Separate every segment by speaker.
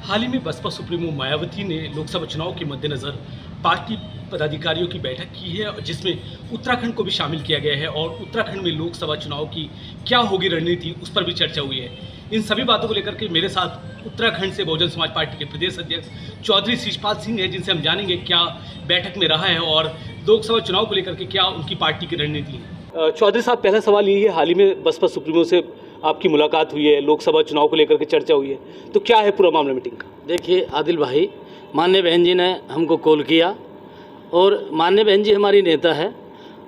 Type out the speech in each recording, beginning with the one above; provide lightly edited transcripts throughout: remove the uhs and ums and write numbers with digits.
Speaker 1: हाल ही में बसपा सुप्रीमो मायावती ने लोकसभा चुनाव के मद्देनज़र पार्टी पदाधिकारियों की बैठक की है, जिसमें उत्तराखंड को भी शामिल किया गया है और उत्तराखंड में लोकसभा चुनाव की क्या होगी रणनीति, उस पर भी चर्चा हुई है। इन सभी बातों को लेकर के मेरे साथ उत्तराखंड से बहुजन समाज पार्टी के प्रदेश अध्यक्ष चौधरी शिषपाल सिंह है, जिनसे हम जानेंगे क्या बैठक में रहा है और लोकसभा चुनाव को लेकर के क्या उनकी पार्टी की रणनीति है। चौधरी साहब, पहला सवाल ये है, हाल ही में बसपा सुप्रीमो से आपकी मुलाकात हुई है, लोकसभा चुनाव को लेकर के चर्चा हुई है, तो क्या है पूरा मामला मीटिंग का?
Speaker 2: देखिए आदिल भाई, माननीय बहन जी ने हमको कॉल किया और माननीय बहन जी हमारी नेता है।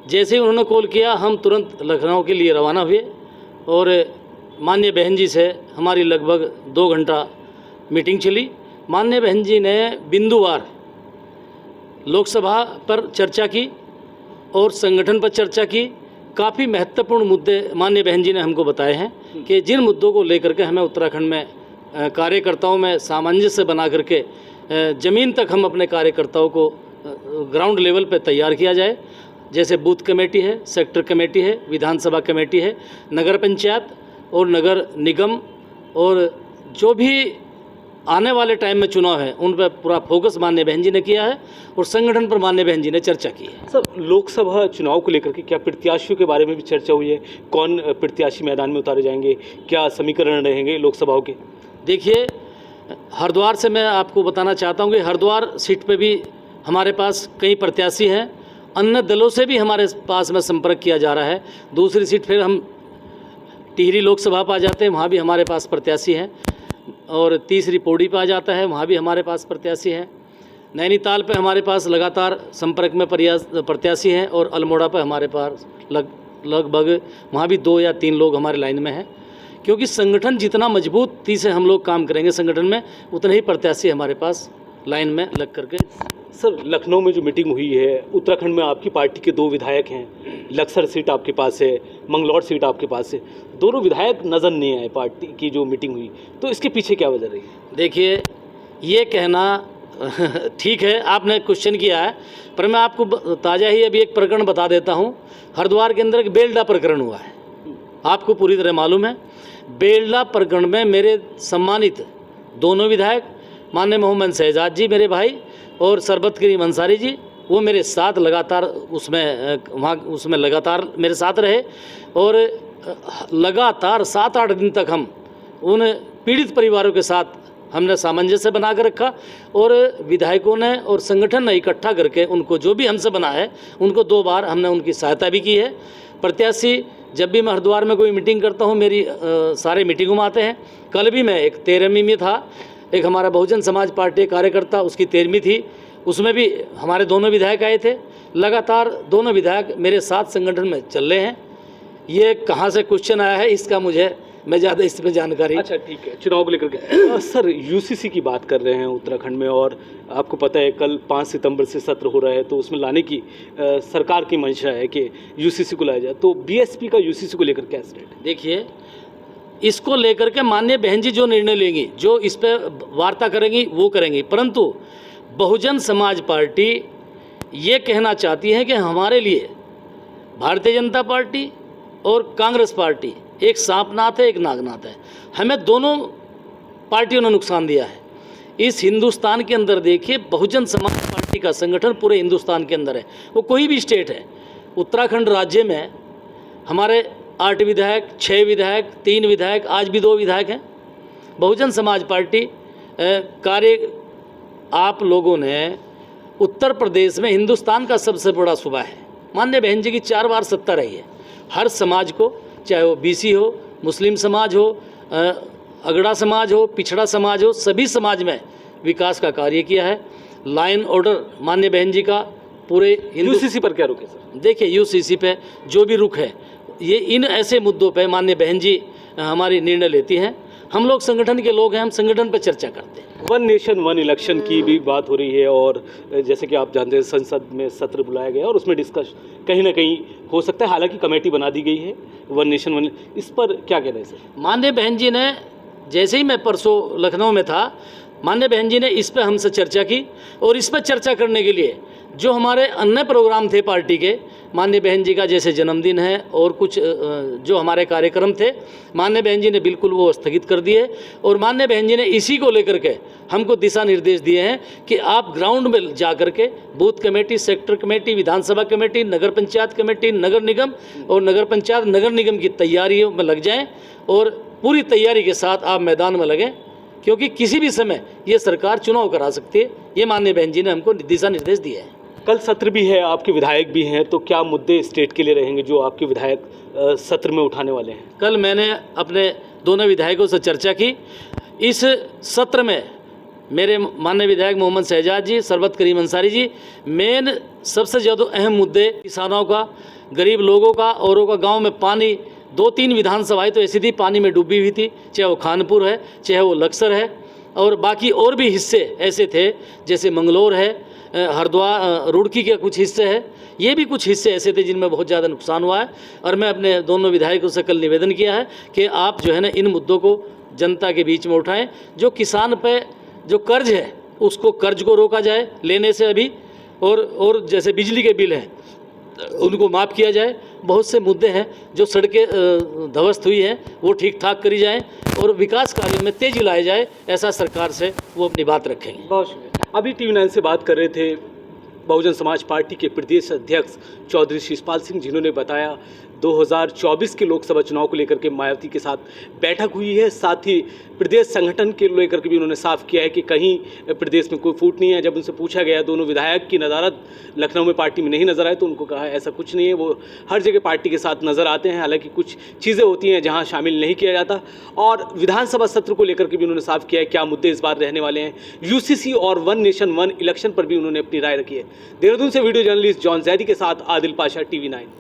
Speaker 2: जैसे ही उन्होंने कॉल किया हम तुरंत लखनऊ के लिए रवाना हुए और माननीय बहन जी से हमारी लगभग 2 घंटा मीटिंग चली। माननीय बहन जी ने बिंदुवार लोकसभा पर चर्चा की और संगठन पर चर्चा की। काफ़ी महत्वपूर्ण मुद्दे माननीय बहन जी ने हमको बताए हैं कि जिन मुद्दों को लेकर के हमें उत्तराखंड में कार्यकर्ताओं में सामंजस्य बना करके ज़मीन तक हम अपने कार्यकर्ताओं को ग्राउंड लेवल पे तैयार किया जाए। जैसे बूथ कमेटी है, सेक्टर कमेटी है, विधानसभा कमेटी है, नगर पंचायत और नगर निगम, और जो भी आने वाले टाइम में चुनाव है उन पर पूरा फोकस माननीय बहन जी ने किया है और संगठन पर माननीय बहन जी ने चर्चा की है।
Speaker 1: सर, लोकसभा चुनाव को लेकर के क्या प्रत्याशियों के बारे में भी चर्चा हुई है? कौन प्रत्याशी मैदान में उतारे जाएंगे, क्या समीकरण रहेंगे लोकसभाओं के?
Speaker 2: देखिए, हरिद्वार से मैं आपको बताना चाहता हूँ कि हरिद्वार सीट पे भी हमारे पास कई प्रत्याशी हैं। अन्य दलों से भी हमारे पास में संपर्क किया जा रहा है। दूसरी सीट फिर हम टिहरी लोकसभा पर आ जाते हैं, वहाँ भी हमारे पास प्रत्याशी हैं, और तीसरी पौड़ी पर आ जाता है, वहाँ भी हमारे पास प्रत्याशी हैं। नैनीताल पे हमारे पास लगातार संपर्क में प्रत्याशी हैं और अल्मोड़ा पे हमारे पास लगभग वहाँ भी 2 या 3 लोग हमारे लाइन में हैं। क्योंकि संगठन जितना मजबूती से हम लोग काम करेंगे संगठन में, उतने ही प्रत्याशी हमारे पास लाइन में लग करके।
Speaker 1: सर, लखनऊ में जो मीटिंग हुई है, उत्तराखंड में आपकी पार्टी के 2 विधायक हैं, लक्सर सीट आपके पास है, मंगलौर सीट आपके पास है, दोनों विधायक नज़र नहीं आए पार्टी की जो मीटिंग हुई, तो इसके पीछे क्या वजह रही?
Speaker 2: देखिए, ये कहना ठीक है, आपने क्वेश्चन किया है, पर मैं आपको ताज़ा ही अभी एक प्रकरण बता देता हूँ। हरिद्वार के अंदर एक बेलडा प्रकरण हुआ है, आपको पूरी तरह मालूम है। बेलडा प्रकरण में मेरे सम्मानित दोनों विधायक माननीय मोहम्मद शहजाद जी मेरे भाई और सरबत करीम अंसारी जी, वो मेरे साथ लगातार उसमें लगातार मेरे साथ रहे और लगातार 7-8 दिन तक हम उन पीड़ित परिवारों के साथ हमने सामंजस्य बना कर रखा और विधायकों ने और संगठन ने इकट्ठा करके उनको जो भी हमसे बना है उनको 2 बार हमने उनकी सहायता भी की है। प्रत्याशी जब भी मैं हरिद्वार में कोई मीटिंग करता हूँ, मेरी सारे मीटिंगों में आते हैं। कल भी मैं एक 13वीं में था, एक हमारा बहुजन समाज पार्टी कार्यकर्ता उसकी 13वीं थी, उसमें भी हमारे दोनों विधायक आए थे। लगातार दोनों विधायक मेरे साथ संगठन में चल रहे हैं। ये कहाँ से क्वेश्चन आया है इसका मैं ज़्यादा इस पर जानकारी।
Speaker 1: अच्छा, ठीक है, चुनाव को लेकर के सर यूसीसी की बात कर रहे हैं उत्तराखंड में, और आपको पता है कल 5 सितंबर से सत्र हो रहा है, तो उसमें लाने की सरकार की मंशा है कि यूसीसी को लाया जाए, तो बीएसपी का यूसीसी को लेकर क्या स्टेट है?
Speaker 2: देखिए, इसको लेकर के माननीय बहन जी जो निर्णय लेंगी, जो इस पर वार्ता करेंगी वो करेंगी, परंतु बहुजन समाज पार्टी ये कहना चाहती है कि हमारे लिए भारतीय जनता पार्टी और कांग्रेस पार्टी एक सांपनाथ है, एक नागनाथ है। हमें दोनों पार्टियों ने नुकसान दिया है। इस हिंदुस्तान के अंदर देखिए, बहुजन समाज पार्टी का संगठन पूरे हिंदुस्तान के अंदर है, वो कोई भी स्टेट है। उत्तराखंड राज्य में हमारे 8 विधायक, 6 विधायक, 3 विधायक, आज भी 2 विधायक हैं। बहुजन समाज पार्टी कार्य आप लोगों ने उत्तर प्रदेश में हिंदुस्तान का सबसे बड़ा सूबा है। माननीय बहन जी की 4 बार सत्ता रही है। हर समाज को, चाहे वो बीसी हो, मुस्लिम समाज हो, अगड़ा समाज हो, पिछड़ा समाज हो, सभी समाज में विकास का कार्य किया है। लाइन ऑर्डर माननीय बहन जी का पूरे
Speaker 1: यूसीसी पर क्या रुके सर?
Speaker 2: देखिए, यूसीसी पे जो भी रुख है, ये इन ऐसे मुद्दों पे माननीय बहन जी हमारी निर्णय लेती हैं। हम लोग संगठन के लोग हैं, हम संगठन पर चर्चा करते हैं।
Speaker 1: 1 नेशन 1 इलेक्शन की भी बात हो रही है, और जैसे कि आप जानते हैं संसद में सत्र बुलाया गया और उसमें डिस्कस कहीं ना कहीं हो सकता है, हालांकि कमेटी बना दी गई है 1 नेशन 1, इस पर क्या कहना है सर?
Speaker 2: माननीय बहन जी ने, जैसे ही मैं परसों लखनऊ में था, माननीय बहन जी ने इस पर हमसे चर्चा की और इस पर चर्चा करने के लिए जो हमारे अन्य प्रोग्राम थे पार्टी के, माननीय बहन जी का जैसे जन्मदिन है और कुछ जो हमारे कार्यक्रम थे, माननीय बहन जी ने बिल्कुल वो स्थगित कर दिए। और माननीय बहन जी ने इसी को लेकर के हमको दिशा निर्देश दिए हैं कि आप ग्राउंड में जा कर के बूथ कमेटी, सेक्टर कमेटी, विधानसभा कमेटी, नगर पंचायत कमेटी, नगर निगम और नगर पंचायत नगर निगम की तैयारियों में लग जाएं और पूरी तैयारी के साथ आप मैदान में लगें, क्योंकि किसी भी समय ये सरकार चुनाव करा सकती है। ये माननीय बहन जी ने हमको दिशा निर्देश दिए हैं।
Speaker 1: कल सत्र भी है, आपके विधायक भी हैं, तो क्या मुद्दे स्टेट के लिए रहेंगे जो आपके विधायक सत्र में उठाने वाले हैं?
Speaker 2: कल मैंने अपने दोनों विधायकों से चर्चा की। इस सत्र में मेरे माननीय विधायक मोहम्मद शहजाद जी, सरबत करीम अंसारी जी, मेन सबसे ज़्यादा अहम मुद्दे किसानों का, गरीब लोगों का, औरों का गांव में पानी, 2-3 विधानसभाएं तो ऐसी थी पानी में डूबी हुई थी, चाहे वो खानपुर है, चाहे वो लक्सर है, और बाकी और भी हिस्से ऐसे थे जैसे मंगलौर है, हरिद्वार, रुड़की के कुछ हिस्से हैं। ये भी कुछ हिस्से ऐसे थे जिनमें बहुत ज़्यादा नुकसान हुआ है। और मैं अपने दोनों विधायकों से कल निवेदन किया है कि आप जो है ना इन मुद्दों को जनता के बीच में उठाएं। जो किसान पे जो कर्ज है उसको कर्ज को रोका जाए लेने से अभी, और जैसे बिजली के बिल हैं उनको माफ़ किया जाए। बहुत से मुद्दे हैं जो सड़कें ध्वस्त हुई हैं वो ठीक ठाक करी जाएं और विकास कार्यों में तेजी लाई जाए, ऐसा सरकार से वो अपनी बात रखेंगे।
Speaker 1: बहुत शुक्रिया। अभी TV9 से बात कर रहे थे बहुजन समाज पार्टी के प्रदेश अध्यक्ष चौधरी शिषपाल सिंह, जिन्होंने बताया 2024 के लोकसभा चुनाव को लेकर के मायावती के साथ बैठक हुई है। साथ ही प्रदेश संगठन के लेकर के भी उन्होंने साफ किया है कि कहीं प्रदेश में कोई फूट नहीं है। जब उनसे पूछा गया दोनों विधायक की नज़ारत लखनऊ में पार्टी में नहीं नजर आए तो उनको कहा ऐसा कुछ नहीं है, वो हर जगह पार्टी के साथ नजर आते हैं। हालांकि कुछ चीज़ें होती हैं जहां शामिल नहीं किया जाता। और विधानसभा सत्र को लेकर के भी उन्होंने साफ किया है क्या मुद्दे इस बार रहने वाले हैं। UCC और वन नेशन वन इलेक्शन पर भी उन्होंने अपनी राय रखी है। देहरादून से वीडियो जर्नलिस्ट जॉन जैदी के साथ आदिल पाशा, TV9।